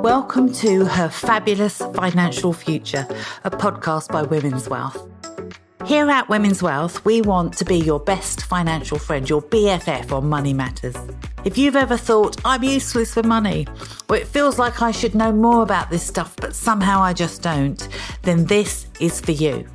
Welcome to Her Fabulous Financial Future, a podcast by Women's Wealth. Here at Women's Wealth, we want to be your best financial friend, your BFF on money matters. If you've ever thought, I'm useless with money, or it feels like I should know more about this stuff, but somehow I just don't, then this is for you.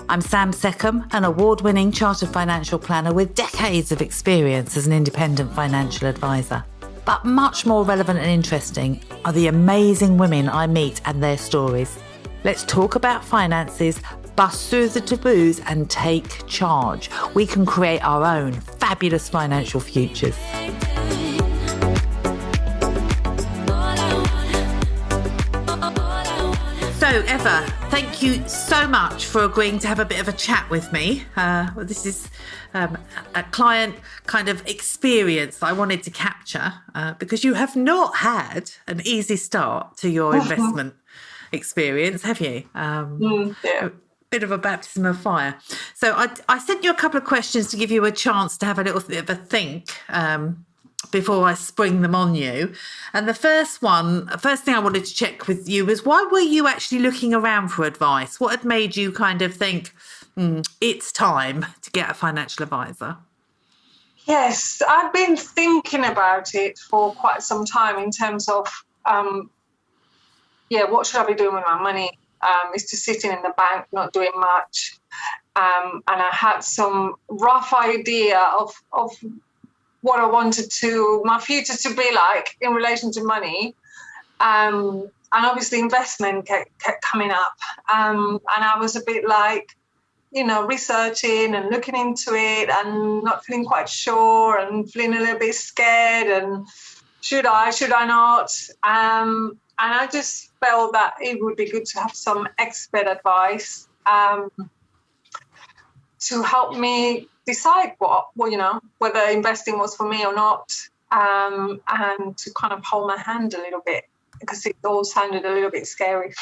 I'm Sam Seckham, an award-winning chartered financial planner with decades of experience as an independent financial advisor. But much more relevant and interesting are the amazing women I meet and their stories. Let's talk about finances, bust through the taboos and take charge. We can create our own fabulous financial futures. So, Eva, thank you so much for agreeing to have a bit of a chat with me. This is a client kind of experience that I wanted to capture because you have not had an easy start to your investment experience, have you? Yeah. A bit of a baptism of fire. So I sent you a couple of questions to give you a chance to have a little bit of a think before I spring them on you. And the first thing I wanted to check with you was, why were you actually looking around for advice? What had made you kind of think, it's time to get a financial advisor? Yes, I've been thinking about it for quite some time in terms of, what should I be doing with my money? It's just sitting in the bank, not doing much. And I had some rough idea of what I wanted my future to be like in relation to money. And obviously investment kept coming up. And I was a bit like, researching and looking into it and not feeling quite sure and feeling a little bit scared and should I not? And I just felt that it would be good to have some expert advice to help me decide whether investing was for me or not, and to kind of hold my hand a little bit, because it all sounded a little bit scary.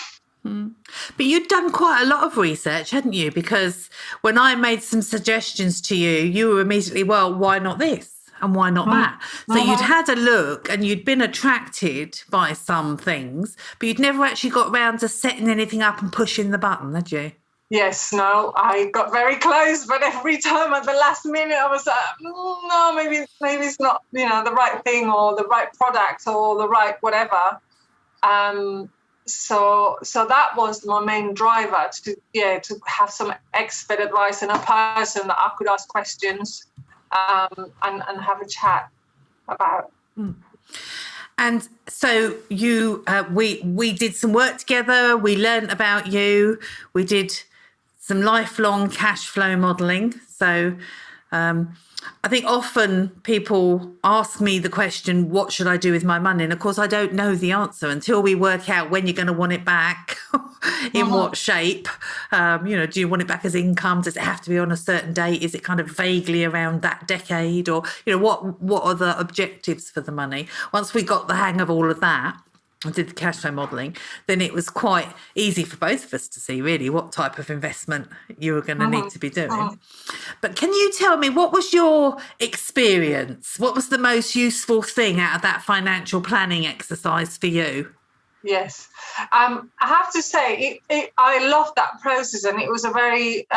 But you'd done quite a lot of research, hadn't you? Because when I made some suggestions to you, you were immediately, well, why not this? And why not that? So you'd had a look and you'd been attracted by some things, but you'd never actually got round to setting anything up and pushing the button, had you? Yes, no, I got very close, but every time at the last minute I was like, no, maybe it's not, the right thing or the right product or the right whatever. So that was my main driver, to have some expert advice and a person that I could ask questions and have a chat about. And so you, we did some work together. We learned about you. We did some lifelong cash flow modelling. So I think often people ask me the question, what should I do with my money? And of course, I don't know the answer until we work out when you're going to want it back, in what shape. Do you want it back as income? Does it have to be on a certain date? Is it kind of vaguely around that decade? Or, what are the objectives for the money? Once we got the hang of all of that, I did the cash flow modelling, then it was quite easy for both of us to see really what type of investment you were going to need to be doing. But can you tell me, what was your experience? What was the most useful thing out of that financial planning exercise for you? Yes. I have to say, I loved that process, and it was a very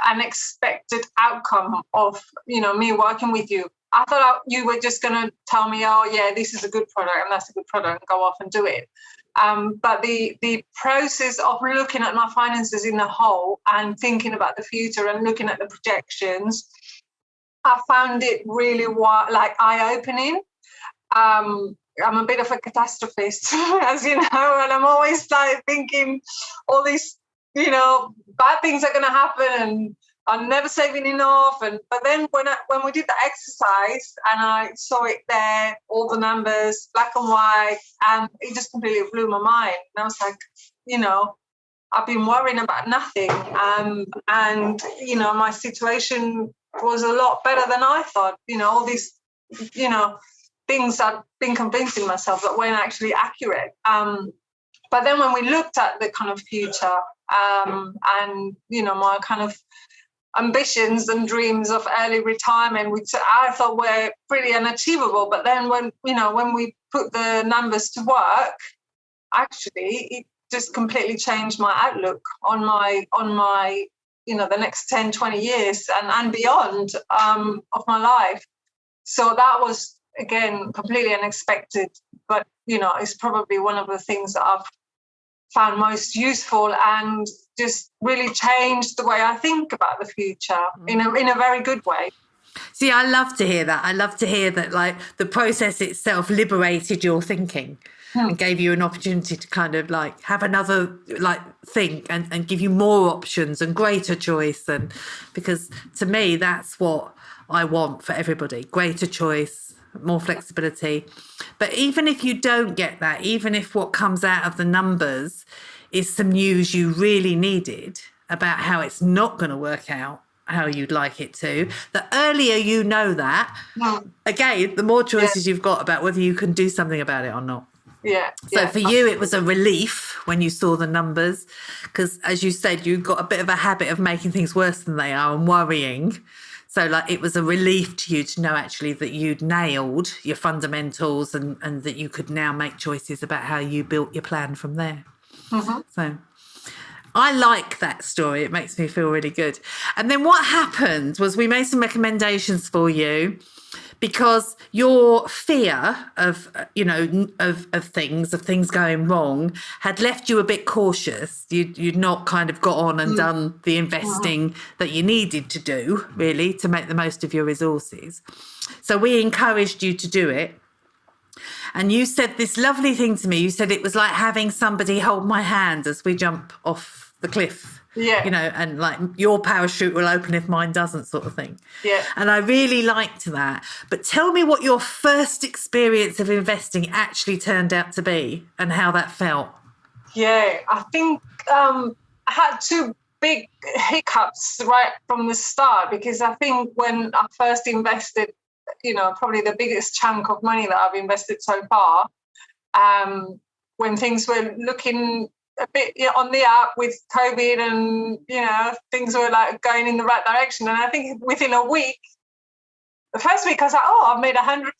unexpected outcome of, me working with you. I thought you were just going to tell me, oh, yeah, this is a good product and that's a good product, and go off and do it. But the process of looking at my finances in the whole and thinking about the future and looking at the projections, I found it really eye-opening. I'm a bit of a catastrophist, as you know, and I'm always thinking all these, bad things are going to happen and I'm never saving enough. But then when we did the exercise and I saw it there, all the numbers, black and white, it just completely blew my mind. And I was like, I've been worrying about nothing. And my situation was a lot better than I thought. All these, things I've been convincing myself that weren't actually accurate. But then when we looked at the kind of future and, my kind of ambitions and dreams of early retirement, which I thought were pretty unachievable. But then when we put the numbers to work, actually, it just completely changed my outlook on my the next 10, 20 years and beyond of my life. So that was, again, completely unexpected, but it's probably one of the things that I've found most useful and just really changed the way I think about the future in a very good way. See, I love to hear that. I love to hear that, like, the process itself liberated your thinking and gave you an opportunity to kind of like have another like think and give you more options and greater choice. And because to me, that's what I want for everybody: greater choice, more flexibility. But even if you don't get that, even if what comes out of the numbers is some news you really needed about how it's not going to work out how you'd like it to, the earlier you know that, again, the more choices you've got about whether you can do something about it or not. So for you, it was a relief when you saw the numbers, because as you said, you've got a bit of a habit of making things worse than they are and worrying. So like it was a relief to you to know actually that you'd nailed your fundamentals and that you could now make choices about how you built your plan from there. So I like that story. It makes me feel really good. And then what happened was we made some recommendations for you, because your fear of things going wrong had left you a bit cautious. You'd not kind of got on and done the investing that you needed to do, really, to make the most of your resources. So we encouraged you to do it. And you said this lovely thing to me. You said it was like having somebody hold my hand as we jump off the cliff. And like your parachute will open if mine doesn't, sort of thing. And I really liked that. But tell me what your first experience of investing actually turned out to be and how that felt. I think I had two big hiccups right from the start, because I think when I first invested, probably the biggest chunk of money that I've invested so far, when things were looking a bit on the up with COVID and, things were like going in the right direction. And I think within a week, the first week I was like, I've made £100.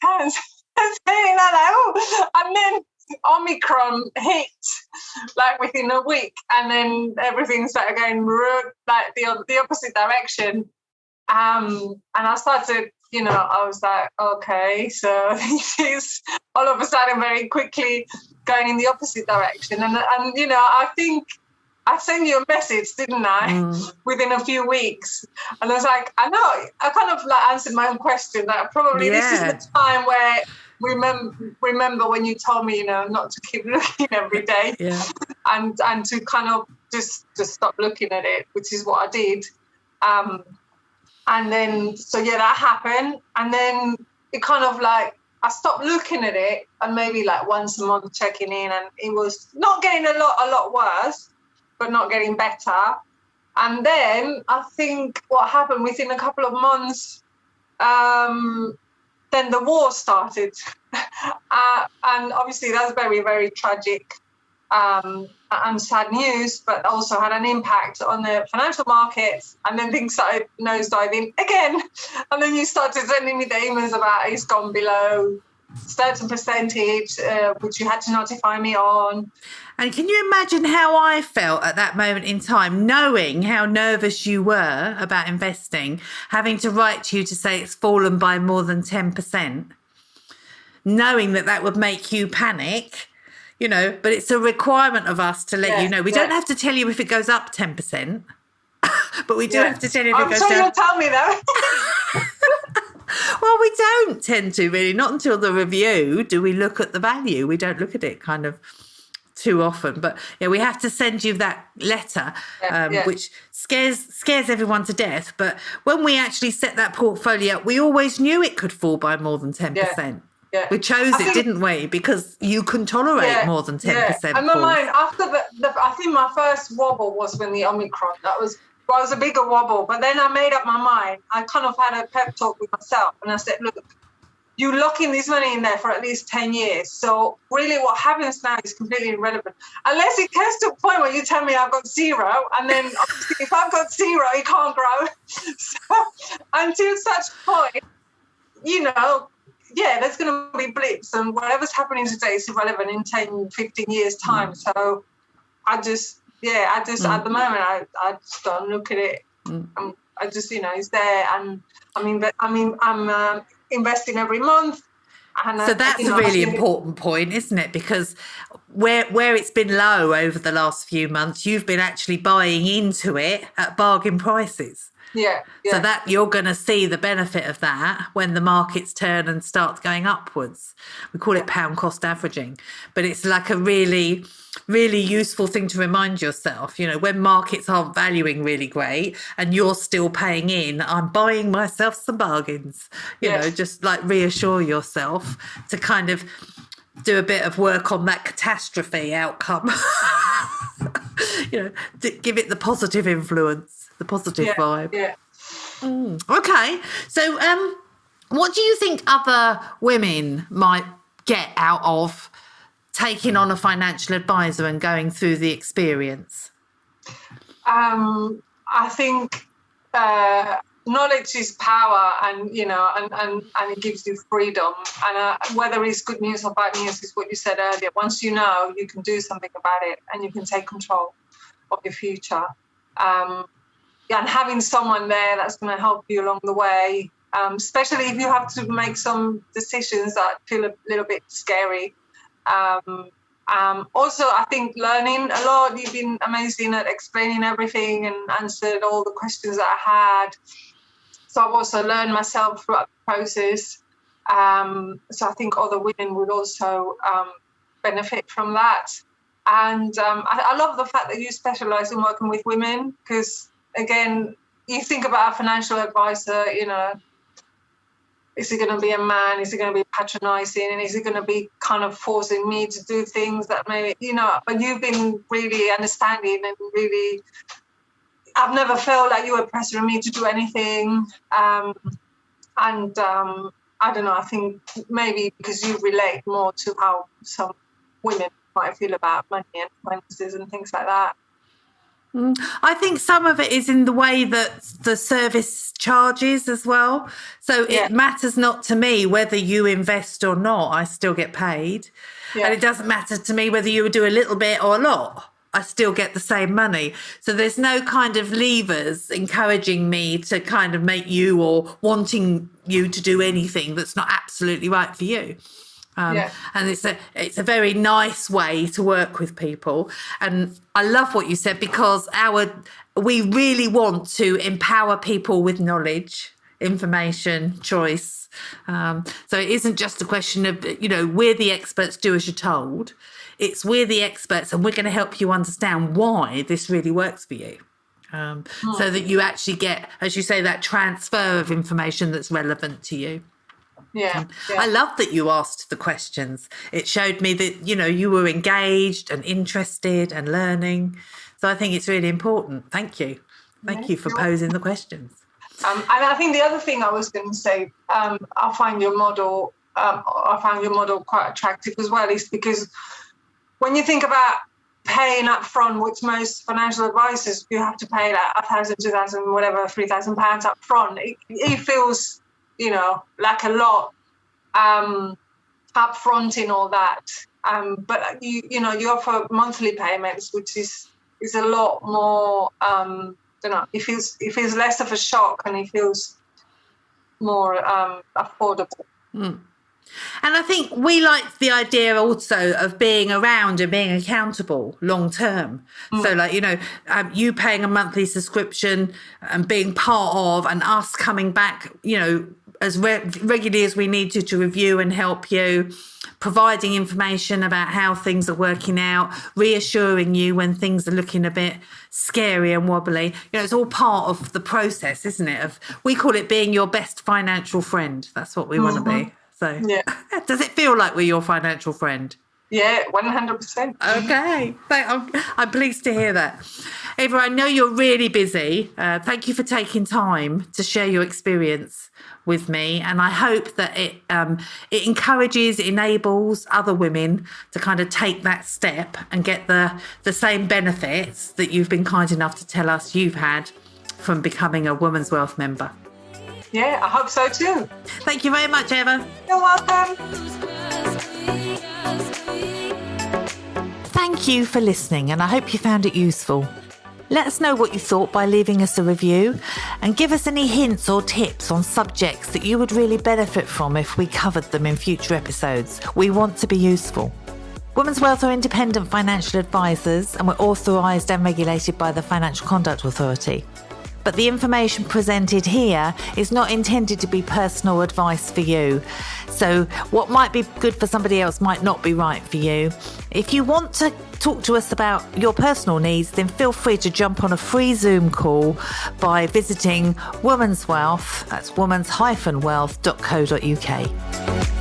And then Omicron hit like within a week, and then everything started going like the opposite direction. And I started, I was like, okay, so this is all of a sudden very quickly going in the opposite direction. And I think I sent you a message, didn't I, within a few weeks. And I was like, I know, I kind of like answered my own question, that probably this is the time where remember when you told me, not to keep looking every day and to kind of just stop looking at it, which is what I did. And then, that happened. And then it kind of like, I stopped looking at it and maybe like once a month checking in, and it was not getting a lot worse, but not getting better. And then I think what happened within a couple of months, then the war started. And obviously that's very, very tragic and sad news, but also had an impact on the financial markets. And then things started nosediving again. And then you started sending me the emails about it's gone below a certain percentage, which you had to notify me on. And can you imagine how I felt at that moment in time, knowing how nervous you were about investing, having to write to you to say it's fallen by more than 10%, knowing that would make you panic? But it's a requirement of us to let you know. We don't have to tell you if it goes up 10%, but we do have to tell you if it goes down. You'll tell me though. Well, we don't tend to really, not until the review do we look at the value. We don't look at it kind of too often, but we have to send you that letter, which scares everyone to death. But when we actually set that portfolio up, we always knew it could fall by more than 10%. We chose it, didn't we? Because you can tolerate more than 10%. And my mind, after I think my first wobble was when the Omicron. That was a bigger wobble. But then I made up my mind. I kind of had a pep talk with myself, and I said, look, you lock in this money in there for at least 10 years. So really what happens now is completely irrelevant. Unless it gets to a point where you tell me I've got zero, and then obviously if I've got zero, it can't grow. So until such point, there's going to be blips, and whatever's happening today is irrelevant in 10, 15 years time. So I just at the moment, I just don't look at it. I just, it's there, and I'm investing every month. And so that's a really important point, isn't it? Because where it's been low over the last few months, you've been actually buying into it at bargain prices. Yeah. So that you're going to see the benefit of that when the markets turn and start going upwards. We call it pound cost averaging, but it's like a really, really useful thing to remind yourself, when markets aren't valuing really great and you're still paying in, I'm buying myself some bargains, just like reassure yourself to kind of do a bit of work on that catastrophe outcome, to give it the positive influence. The positive vibe. Yeah. Okay. So what do you think other women might get out of taking on a financial advisor and going through the experience? I think knowledge is power, and and it gives you freedom. And whether it's good news or bad news is what you said earlier. Once you know, you can do something about it, and you can take control of your future. And having someone there that's going to help you along the way, especially if you have to make some decisions that feel a little bit scary. Also, I think learning a lot. You've been amazing at explaining everything and answered all the questions that I had. So I've also learned myself throughout the process. So I think other women would also benefit from that. And I love the fact that you specialise in working with women, because again, you think about a financial advisor, is he going to be a man? Is he going to be patronising? And is he going to be kind of forcing me to do things that maybe, but you've been really understanding and really, I've never felt like you were pressuring me to do anything. I don't know, I think maybe because you relate more to how some women might feel about money and finances and things like that. I think some of it is in the way that the service charges as well. So it matters not to me whether you invest or not, I still get paid. Yeah. And it doesn't matter to me whether you do a little bit or a lot, I still get the same money. So there's no kind of levers encouraging me to kind of make you or wanting you to do anything that's not absolutely right for you. And it's a very nice way to work with people. And I love what you said, because we really want to empower people with knowledge, information, choice. So it isn't just a question of, we're the experts, do as you're told. It's we're the experts and we're going to help you understand why this really works for you. So that you actually get, as you say, that transfer of information that's relevant to you. Yeah. I love that you asked the questions. It showed me that, you were engaged and interested and learning. So I think it's really important. Thank you. Thank you for posing the questions. And I think the other thing I was going to say, I find your model quite attractive as well, is because when you think about paying up front, which most financial advisors, you have to pay like £1,000, £2,000, whatever, £3,000 up front, it feels like a lot up front in all that. But you offer monthly payments, which is a lot more, it feels less of a shock, and it feels more affordable. And I think we like the idea also of being around and being accountable long term. So like, you paying a monthly subscription and being part of, and us coming back, as regularly as we need to review and help you, providing information about how things are working out, reassuring you when things are looking a bit scary and wobbly. It's all part of the process, isn't it? We call it being your best financial friend. That's what we want to be. So does it feel like we're your financial friend? Yeah, 100%. Okay. I'm pleased to hear that. Eva, I know you're really busy. Thank you for taking time to share your experience with me. And I hope that it encourages, enables other women to kind of take that step and get the same benefits that you've been kind enough to tell us you've had from becoming a Women's Wealth member. Yeah, I hope so too. Thank you very much, Eva. You're welcome. Thank you for listening, and I hope you found it useful. Let us know what you thought by leaving us a review, and give us any hints or tips on subjects that you would really benefit from if we covered them in future episodes. We want to be useful. Women's Wealth are independent financial advisors, and we're authorised and regulated by the Financial Conduct Authority. But the information presented here is not intended to be personal advice for you. So what might be good for somebody else might not be right for you. If you want to talk to us about your personal needs, then feel free to jump on a free Zoom call by visiting Women's Wealth, that's womans-wealth.co.uk.